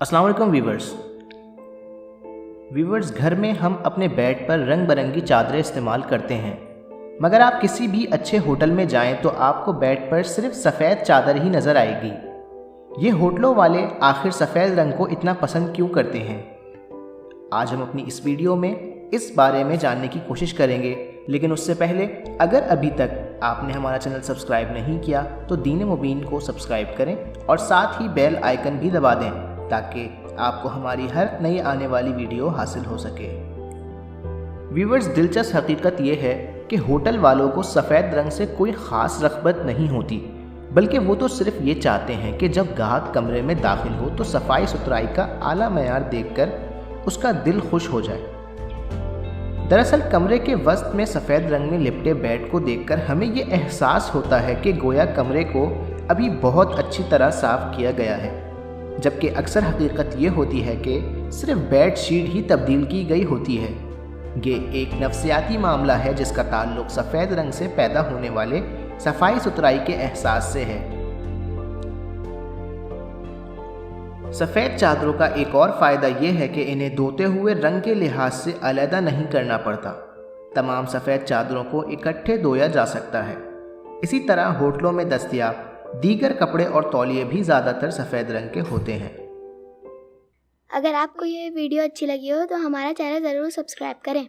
अस्सलाम वालेकुम व्यूवर्स, घर में हम अपने बेड पर रंग बिरंगी चादरें इस्तेमाल करते हैं, मगर आप किसी भी अच्छे होटल में जाएं तो आपको बेड पर सिर्फ सफ़ेद चादर ही नज़र आएगी। ये होटलों वाले आखिर सफ़ेद रंग को इतना पसंद क्यों करते हैं? आज हम अपनी इस वीडियो में इस बारे में जानने की कोशिश करेंगे, लेकिन उससे पहले अगर अभी तक आपने हमारा चैनल सब्सक्राइब नहीं किया तो दीन मुबीन को सब्सक्राइब करें और साथ ही बेल आइकन भी दबा दें ताकि आपको हमारी हर नई आने वाली वीडियो हासिल हो सके। व्यूवर्स, दिलचस्प हकीकत यह है कि होटल वालों को सफ़ेद रंग से कोई ख़ास रग़बत नहीं होती, बल्कि वो तो सिर्फ ये चाहते हैं कि जब ग्राहक कमरे में दाखिल हो तो सफाई सुथराई का आला मयार देखकर उसका दिल खुश हो जाए। दरअसल कमरे के वसत में सफ़ेद रंग में लिपटे बेड को देखकर हमें ये एहसास होता है कि गोया कमरे को अभी बहुत अच्छी तरह साफ़ किया गया है, जबकि अक्सर हकीकत ये होती है कि सिर्फ बेड शीट ही तब्दील की गई होती है। ये एक नफ्सियाती मामला है जिसका ताल्लुक सफ़ेद रंग से पैदा होने वाले सफाई सुथराई के एहसास से है। सफ़ेद चादरों का एक और फ़ायदा यह है कि इन्हें धोते हुए रंग के लिहाज से अलहदा नहीं करना पड़ता। तमाम सफ़ेद चादरों को इकट्ठे धोया जा सकता है। इसी तरह होटलों में दस्तयाब दीगर कपड़े और तौलिए भी ज़्यादातर सफ़ेद रंग के होते हैं। अगर आपको ये वीडियो अच्छी लगी हो तो हमारा चैनल ज़रूर सब्सक्राइब करें।